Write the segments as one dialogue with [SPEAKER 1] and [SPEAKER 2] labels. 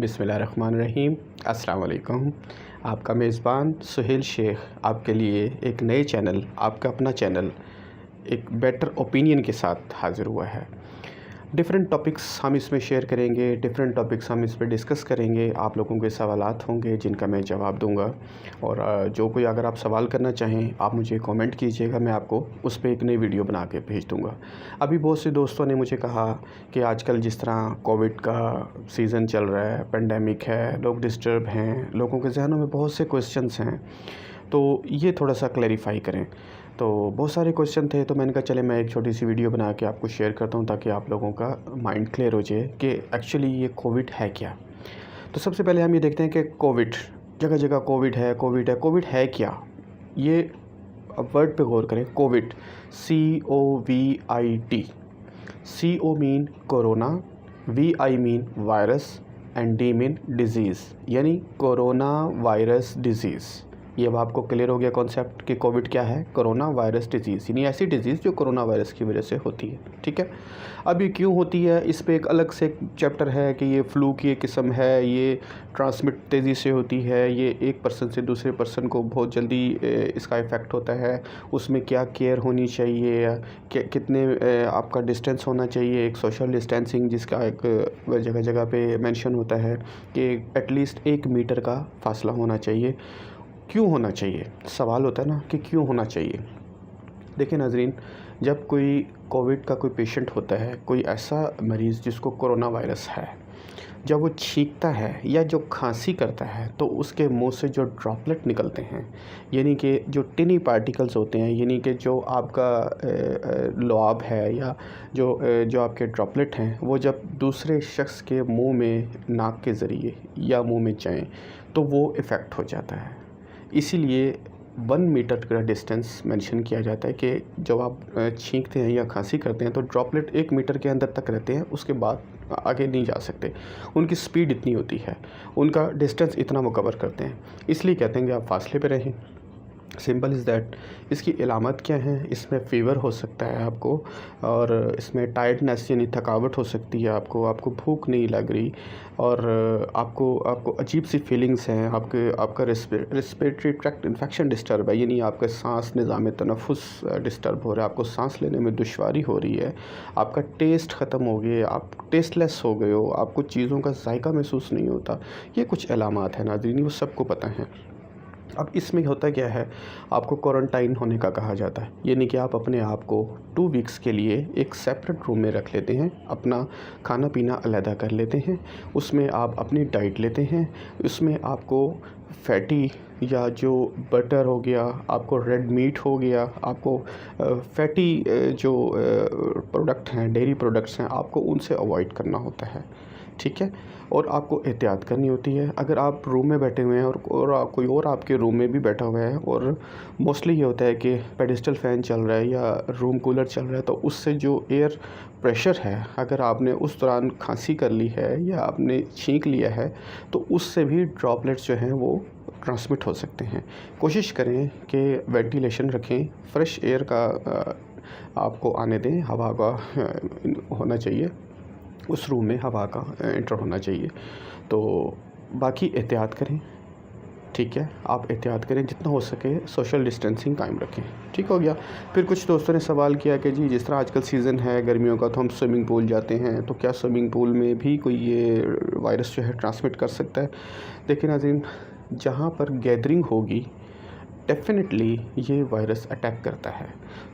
[SPEAKER 1] बिस्मिल्लाहिर्रहमानिर्रहीम। अस्सलाम वालेकुम। आपका मेज़बान सुहेल शेख आपके लिए एक नए चैनल, आपका अपना चैनल एक बेटर ओपिनियन के साथ हाज़िर हुआ है। डिफरेंट टॉपिक्स हम इसमें शेयर करेंगे, डिफरेंट टॉपिक्स हम इस पे डिस्कस करेंगे। आप लोगों के सवालात होंगे जिनका मैं जवाब दूंगा, और जो कोई अगर आप सवाल करना चाहें आप मुझे कमेंट कीजिएगा, मैं आपको उस पर एक नई वीडियो बना के भेज दूंगा। अभी बहुत से दोस्तों ने मुझे कहा कि आजकल जिस तरह कोविड का सीज़न चल रहा है, पेंडेमिक है, लोग डिस्टर्ब हैं, लोगों के जहनों में बहुत से क्वेश्चंस हैं, तो ये थोड़ा सा क्लैरिफाई करें। तो बहुत सारे क्वेश्चन थे, तो मैंने कहा चले मैं एक छोटी सी वीडियो बना के आपको शेयर करता हूँ ताकि आप लोगों का माइंड क्लियर हो जाए कि एक्चुअली ये कोविड है क्या। तो सबसे पहले हम ये देखते हैं कि कोविड, जगह जगह कोविड है, कोविड है, कोविड है क्या। ये अब वर्ड पे गौर करें, Covid, COVID। CO mean corona, VI mean virus and D mean disease, यानी कोरोना वायरस डिज़ीज़। ये अब आपको क्लियर हो गया कॉन्सेप्ट कि कोविड क्या है, कोरोना वायरस डिज़ीज़, यानी ऐसी डिज़ीज़ जो कोरोना वायरस की वजह से होती है। ठीक है, अब ये क्यों होती है, इस पे एक अलग से चैप्टर है कि ये फ्लू की एक किस्म है, ये ट्रांसमिट तेज़ी से होती है, ये एक पर्सन से दूसरे पर्सन को बहुत जल्दी इसका इफ़ेक्ट होता है, उसमें क्या केयर होनी चाहिए, कितने आपका डिस्टेंस होना चाहिए, एक सोशल डिस्टेंसिंग जिसका एक जगह जगह पे मेंशन होता है कि एटलीस्ट 1 मीटर का फासला होना चाहिए। क्यों होना चाहिए, सवाल होता है ना कि क्यों होना चाहिए। देखिए नाज़रीन, जब कोई कोविड का कोई पेशेंट होता है, कोई ऐसा मरीज़ जिसको कोरोना वायरस है, जब वो छींकता है या जो खांसी करता है तो उसके मुंह से जो ड्रॉपलेट निकलते हैं, यानी कि जो टिनी पार्टिकल्स होते हैं, यानी कि जो आपका लुआब है या जो आपके ड्रॉपलेट हैं, वो जब दूसरे शख्स के मुंह में नाक के ज़रिए या मुंह में जाएं तो वो इफ़ेक्ट हो जाता है। इसीलिए 1 मीटर का डिस्टेंस मेंशन किया जाता है कि जब आप छींकते हैं या खांसी करते हैं तो ड्रॉपलेट 1 मीटर के अंदर तक रहते हैं, उसके बाद आगे नहीं जा सकते। उनकी स्पीड इतनी होती है, उनका डिस्टेंस इतना वो कवर करते हैं, इसलिए कहते हैं कि आप फासले पे रहें। Simple is that. इसकी इलामत क्या हैं, इसमें फ़ीवर हो सकता है आपको, और इसमें टायर्डनेस यानी थकावट हो सकती है आपको भूख नहीं लग रही, और आपको अजीब सी फीलिंग्स हैं, आपका रेस्पिरेटरी ट्रैक्ट इन्फेक्शन डिस्टर्ब है, यानी आपका सांस निज़ाम तनफ़ुस डिस्टर्ब हो रहा है, आपको सांस लेने में दुश्वारी हो रही है, आपका टेस्ट ख़त्म हो गया, आप टेस्टलेस हो गए हो, आपको चीज़ों का जायका महसूस नहीं होता। ये कुछ अलामात हैं नाज़रीन, वो सबको पता है। अब इसमें होता क्या है, आपको क्वारंटाइन होने का कहा जाता है, यानी कि आप अपने आप को 2 वीक्स के लिए एक सेपरेट रूम में रख लेते हैं, अपना खाना पीना अलहदा कर लेते हैं, उसमें आप अपनी डाइट लेते हैं, उसमें आपको फैटी या जो बटर हो गया, आपको रेड मीट हो गया, आपको फैटी जो प्रोडक्ट हैं, डेयरी प्रोडक्ट्स हैं, आपको उनसे अवॉइड करना होता है। ठीक है, और आपको एहतियात करनी होती है। अगर आप रूम में बैठे हुए हैं और कोई और आपके रूम में भी बैठा हुआ है, और मोस्टली ये होता है कि पेडिस्टल फ़ैन चल रहा है या रूम कूलर चल रहा है, तो उससे जो एयर प्रेशर है, अगर आपने उस दौरान खांसी कर ली है या आपने छींक लिया है, तो उससे भी ड्रॉपलेट्स जो हैं वो ट्रांसमिट हो सकते हैं। कोशिश करें कि वेंटिलेशन रखें, फ्रेश एयर का आपको आने दें, हवा का होना चाहिए, उस रूम में हवा का एंटर होना चाहिए। तो बाकी एहतियात करें, ठीक है, आप एहतियात करें, जितना हो सके सोशल डिस्टेंसिंग कायम रखें। ठीक हो गया। फिर कुछ दोस्तों ने सवाल किया कि जी जिस तरह आजकल सीज़न है गर्मियों का, तो हम स्विमिंग पूल जाते हैं, तो क्या स्विमिंग पूल में भी कोई ये वायरस जो है ट्रांसमिट कर सकता है। देखिए नाज़रीन, जहाँ पर गैदरिंग होगी डेफ़िनेटली ये वायरस अटैक करता है,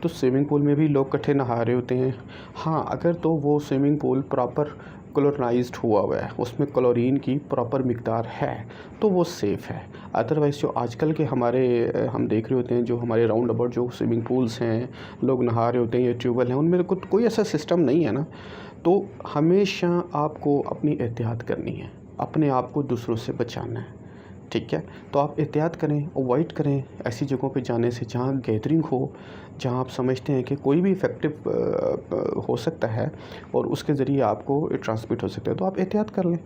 [SPEAKER 1] तो स्विमिंग पूल में भी लोग इकट्ठे नहा रहे होते हैं। हाँ, अगर तो वो स्विमिंग पूल प्रॉपर क्लोरीनाइज्ड हुआ हुआ है, उसमें क्लोरीन की प्रॉपर मिकदार है, तो वो सेफ़ है। अदरवाइज़ जो आजकल के हमारे हम देख रहे होते हैं, जो हमारे राउंड अबाउट जो स्विमिंग पूल्स हैं, लोग नहा रहे होते हैं या ट्यूबवेल हैं, उनमें कोई ऐसा सिस्टम नहीं है ना। तो हमेशा आपको अपनी एहतियात करनी है, अपने आप को दूसरों से बचाना है। ठीक है, तो आप एहतियात करें, अवॉइड करें ऐसी जगहों पे जाने से जहाँ गैदरिंग हो, जहाँ आप समझते हैं कि कोई भी इफ़ेक्टिव हो सकता है और उसके ज़रिए आपको ट्रांसमिट हो सकता है, तो आप एहतियात कर लें।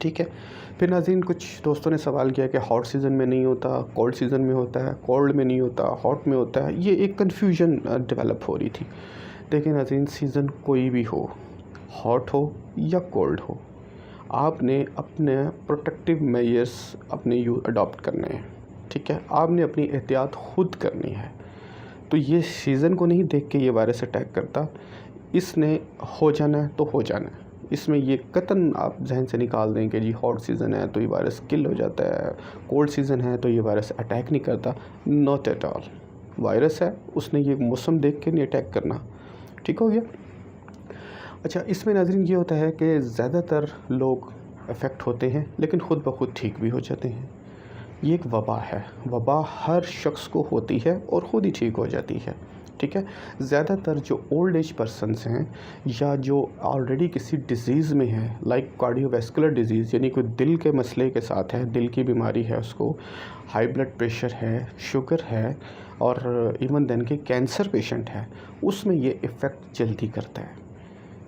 [SPEAKER 1] ठीक है। फिर नाज़रीन, कुछ दोस्तों ने सवाल किया कि हॉट सीज़न में नहीं होता, कोल्ड सीज़न में होता है, कोल्ड में नहीं होता, हॉट में होता है। ये एक कन्फ्यूजन डेवलप हो रही थी। देखिए नाज़रीन, सीज़न कोई भी हो, हॉट हो या कोल्ड हो, आपने अपने प्रोटेक्टिव मेजर्स अपने अडॉप्ट करने हैं, ठीक है। आपने अपनी एहतियात खुद करनी है। तो ये सीज़न को नहीं देख के ये वायरस अटैक करता, इसने हो जाना है तो हो जाना है। इसमें ये कतन आप जहन से निकाल दें कि जी हॉट सीज़न है तो ये वायरस किल हो जाता है, कोल्ड सीज़न है तो ये वायरस अटैक नहीं करता। Not at all. वायरस है, उसने ये मौसम देख के नहीं अटैक करना। ठीक हो गया। अच्छा, इसमें नाज़रीन ये होता है कि ज़्यादातर लोग अफेक्ट होते हैं लेकिन ख़ुद ब खुद ठीक भी हो जाते हैं। ये एक वबा है। वबा हर शख्स को होती है और ख़ुद ही ठीक हो जाती है, ठीक है। ज़्यादातर जो ओल्ड एज पर्सनस हैं या जो ऑलरेडी किसी डिज़ीज़ में हैं, लाइक कार्डियोवैस्कुलर डिज़ीज़, यानी कोई दिल के मसले के साथ है, दिल की बीमारी है, उसको हाई ब्लड प्रेशर है, शुगर है और इवन देन के कैंसर पेशेंट है, उसमें ये इफ़ेक्ट जल्दी करता है।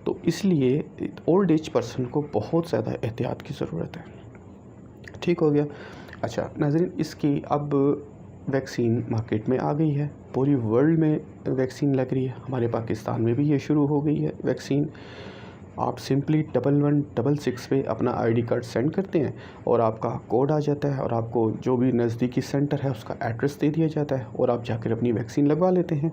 [SPEAKER 1] तो इसलिए ओल्ड एज पर्सन को बहुत ज़्यादा एहतियात की ज़रूरत है। ठीक हो गया। अच्छा नाज़रीन, इसकी अब वैक्सीन मार्केट में आ गई है, पूरी वर्ल्ड में वैक्सीन लग रही है, हमारे पाकिस्तान में भी ये शुरू हो गई है वैक्सीन। आप सिंपली 1166 पे अपना आईडी कार्ड सेंड करते हैं और आपका कोड आ जाता है और आपको जो भी नज़दीकी सेंटर है उसका एड्रेस दे दिया जाता है और आप जाकर अपनी वैक्सीन लगवा लेते हैं।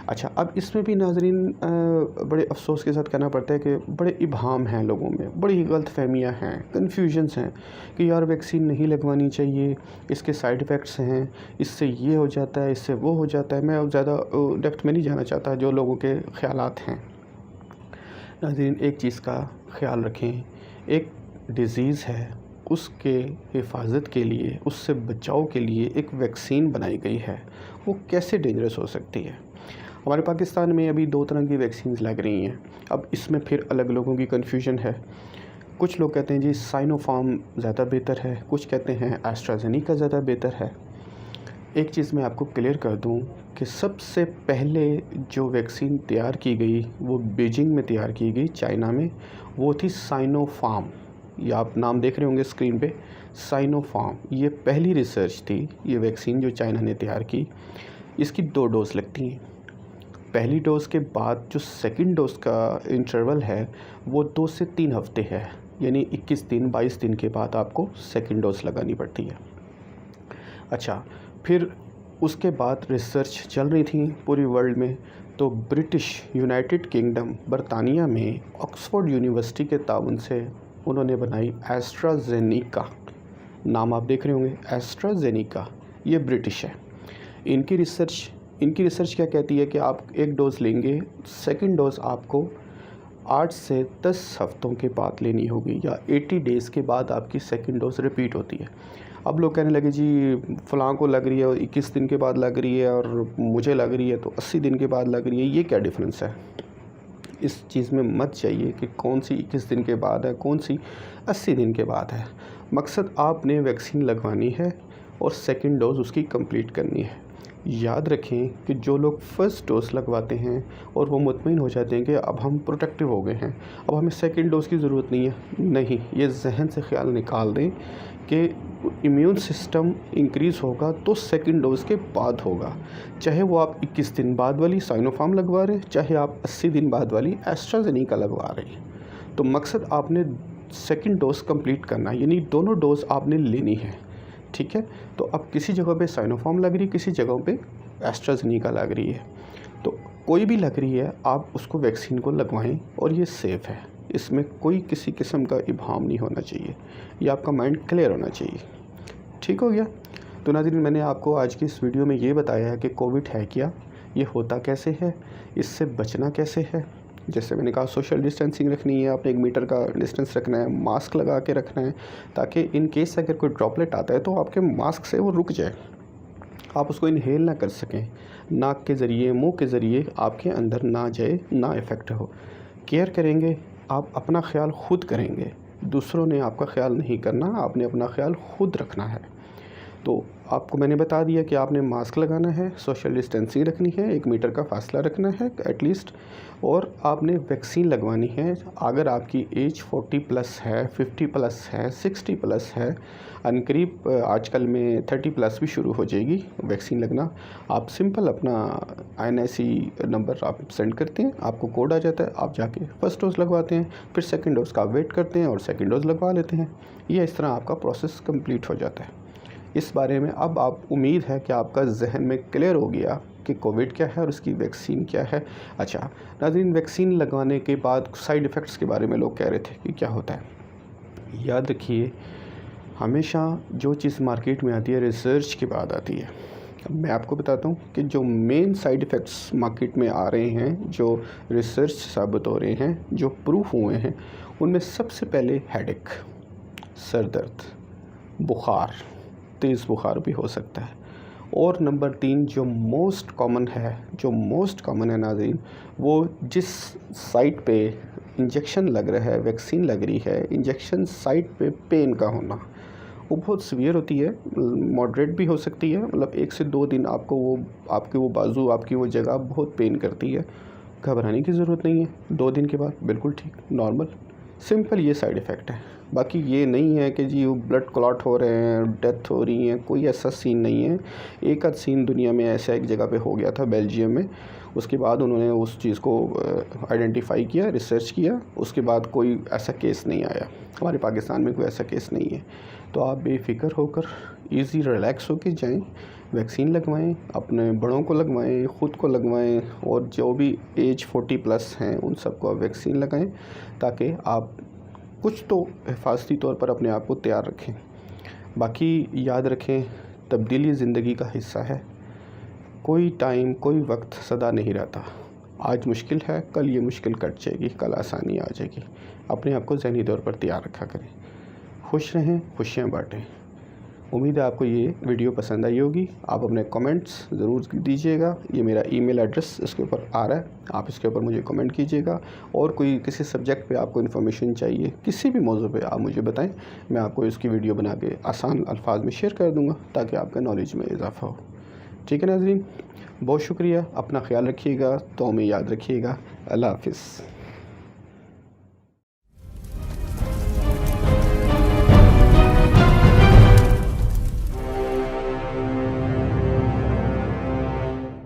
[SPEAKER 1] अच्छा, अब इसमें भी नाज़रीन बड़े अफसोस के साथ कहना पड़ता है कि बड़े इब्हाम हैं लोगों में, बड़ी गलतफहमियां हैं, कन्फ्यूजन्स हैं कि यार वैक्सीन नहीं लगवानी चाहिए, इसके साइड इफ़ेक्ट्स हैं, इससे ये हो जाता है, इससे वो हो जाता है। मैं ज़्यादा डेप्थ में नहीं जाना चाहता, जो लोगों के ख़यालात हैं। नाज़रीन, एक चीज़ का ख़याल रखें, एक डिज़ीज़ है, उसके हिफाजत के लिए, उससे बचाव के लिए एक वैक्सीन बनाई गई है। वो कैसे डेंजरस हो सकती है? हमारे पाकिस्तान में अभी 2 तरह की वैक्सीन्स लग रही हैं। अब इसमें फिर अलग लोगों की कन्फ्यूजन है। कुछ लोग कहते हैं जी साइनोफार्म ज़्यादा बेहतर है, कुछ कहते हैं एस्ट्राजेनेका ज़्यादा बेहतर है। एक चीज़ मैं आपको क्लियर कर दूं कि सबसे पहले जो वैक्सीन तैयार की गई वो बीजिंग में तैयार की गई, चाइना में। वो थी साइनोफार्म। ये आप नाम देख रहे होंगे स्क्रीन पे, साइनोफार्म। ये पहली रिसर्च थी, ये वैक्सीन जो चाइना ने तैयार की। इसकी 2 डोज लगती हैं। पहली डोज़ के बाद जो सेकंड डोज़ का इंटरवल है वो 2 से 3 हफ्ते है, यानी 21 दिन 22 दिन के बाद आपको सेकंड डोज़ लगानी पड़ती है। अच्छा, फिर उसके बाद रिसर्च चल रही थी पूरी वर्ल्ड में, तो ब्रिटिश यूनाइटेड किंगडम बरतानिया में ऑक्सफोर्ड यूनिवर्सिटी के ताउन से उन्होंने बनाई एस्ट्राजेनेका। नाम आप देख रहे होंगे, एस्ट्राजेनेका। ये ब्रिटिश है। इनकी रिसर्च क्या कहती है कि आप एक डोज़ लेंगे, सेकंड डोज़ आपको 8 से 10 हफ्तों के बाद लेनी होगी या 80 डेज़ के बाद आपकी सेकंड डोज़ रिपीट होती है। अब लोग कहने लगे जी फ़लाँ को लग रही है और 21 दिन के बाद लग रही है और मुझे लग रही है तो 80 दिन के बाद लग रही है, ये क्या डिफरेंस है? इस चीज़ में मत चाहिए कि कौन सी 21 दिन के बाद है, कौन सी 80 दिन के बाद है। मकसद आपने वैक्सीन लगवानी है और सेकंड डोज़ उसकी कंप्लीट करनी है। याद रखें कि जो लोग फ़र्स्ट डोज़ लगवाते हैं और वो मुतमईन हो जाते हैं कि अब हम प्रोटेक्टिव हो गए हैं, अब हमें सेकंड डोज़ की ज़रूरत नहीं है, नहीं, ये जहन से ख़्याल निकाल दें कि इम्यून सिस्टम इंक्रीज़ होगा तो सेकंड डोज़ के बाद होगा। चाहे वो आप 21 दिन बाद वाली साइनोफार्म लगवा रहे हैं, चाहे आप 80 दिन बाद वाली एस्ट्राजेनेका लगवा रहे हैं। तो मकसद आपने सेकंड डोज़ कंप्लीट करना है, यानी दोनों डोज़ आपने लेनी है, ठीक है। तो अब किसी जगह पे साइनोफार्म लग रही है, किसी जगह पे एस्ट्राजेनेका लग रही है, तो कोई भी लग रही है आप उसको वैक्सीन को लगवाएं और ये सेफ़ है। इसमें कोई किसी किस्म का इब्हाम नहीं होना चाहिए, ये आपका माइंड क्लियर होना चाहिए। ठीक हो गया। तो नाज़रीन, मैंने आपको आज की इस वीडियो में ये बताया है कि कोविड है क्या, ये होता कैसे है, इससे बचना कैसे है। जैसे मैंने कहा, सोशल डिस्टेंसिंग रखनी है, आपने 1 मीटर का डिस्टेंस रखना है, मास्क लगा के रखना है ताकि इन केस अगर कोई ड्रॉपलेट आता है तो आपके मास्क से वो रुक जाए, आप उसको इनहेल ना कर सकें, नाक के ज़रिए, मुंह के ज़रिए आपके अंदर ना जाए, ना इफ़ेक्ट हो। केयर करेंगे, आप अपना ख्याल खुद करेंगे, दूसरों ने आपका ख्याल नहीं करना, आपने अपना ख्याल खुद रखना है। तो आपको मैंने बता दिया कि आपने मास्क लगाना है, सोशल डिस्टेंसिंग रखनी है, 1 मीटर का फासला रखना है एटलीस्ट, और आपने वैक्सीन लगवानी है। अगर आपकी एज 40 प्लस है, 50 प्लस है, 60 प्लस है, अनकरीब आजकल में 30 प्लस भी शुरू हो जाएगी वैक्सीन लगना। आप सिंपल अपना INIC नंबर आप सेंड करते हैं, आपको कोड आ जाता है, आप जाके फर्स्ट डोज़ लगवाते हैं, फिर सेकंड डोज़ का वेट करते हैं और सेकंड डोज़ लगवा लेते हैं। ये इस तरह आपका प्रोसेस कंप्लीट हो जाता है। इस बारे में अब आप उम्मीद है कि आपका जहन में क्लियर हो गया कि कोविड क्या है और उसकी वैक्सीन क्या है। अच्छा नाज़रीन, वैक्सीन लगवाने के बाद साइड इफ़ेक्ट्स के बारे में लोग कह रहे थे कि क्या होता है। याद रखिए, हमेशा जो चीज़ मार्केट में आती है रिसर्च के बाद आती है। अब मैं आपको बताता हूँ कि जो मेन साइड इफ़ेक्ट्स मार्केट में आ रहे हैं, जो रिसर्च साबित हो रहे हैं, जो प्रूफ हुए हैं, उनमें सबसे पहले हेडेक, सर दर्द, बुखार, तेज़ बुखार भी हो सकता है, और नंबर 3 जो मोस्ट कॉमन है नाज़रीन, वो जिस साइट पे इंजेक्शन लग रहा है, वैक्सीन लग रही है, इंजेक्शन साइट पे पेन का होना, वो बहुत सीवियर होती है, मॉडरेट भी हो सकती है। मतलब 1 से 2 दिन आपको आपके वो बाजू, आपकी वो जगह बहुत पेन करती है। घबराने की ज़रूरत नहीं है, 2 दिन के बाद बिल्कुल ठीक, नॉर्मल, सिंपल ये साइड इफ़ेक्ट है। बाकी ये नहीं है कि जी वो ब्लड क्लॉट हो रहे हैं, डेथ हो रही है, कोई ऐसा सीन नहीं है। एक आध सीन दुनिया में ऐसा एक जगह पे हो गया था बेल्जियम में, उसके बाद उन्होंने उस चीज़ को आइडेंटिफाई किया, रिसर्च किया, उसके बाद कोई ऐसा केस नहीं आया। हमारे पाकिस्तान में कोई ऐसा केस नहीं है। तो आप बेफ़िक्र होकर ईज़ी रिलैक्स होकर जाएं, वैक्सीन लगवाएं, अपने बड़ों को लगवाएं, ख़ुद को लगवाएं, और जो भी एज 40 प्लस हैं उन सबको आप वैक्सीन लगाएं, ताकि आप कुछ तो हिफाजती तौर पर अपने आप को तैयार रखें। बाकी याद रखें, तब्दीली ज़िंदगी का हिस्सा है। कोई टाइम, कोई वक्त सदा नहीं रहता। आज मुश्किल है, कल ये मुश्किल कट जाएगी, कल आसानी आ जाएगी। अपने आप को ज़हनी तौर पर तैयार रखा करें। खुश रहें, खुशियाँ बाँटें। उम्मीद है आपको ये वीडियो पसंद आई होगी। आप अपने कमेंट्स ज़रूर दीजिएगा। ये मेरा ईमेल एड्रेस इसके ऊपर आ रहा है, आप इसके ऊपर मुझे कमेंट कीजिएगा। और कोई किसी सब्जेक्ट पे आपको इन्फॉर्मेशन चाहिए, किसी भी मौजू पे आप मुझे बताएं, मैं आपको इसकी वीडियो बना के आसान अल्फाज में शेयर कर दूँगा, ताकि आपके नॉलेज में इजाफ़ा हो। ठीक है नाज़रीन, बहुत शुक्रिया। अपना ख्याल रखिएगा, तो हमें याद रखिएगा। अल्लाह हाफ़िज़।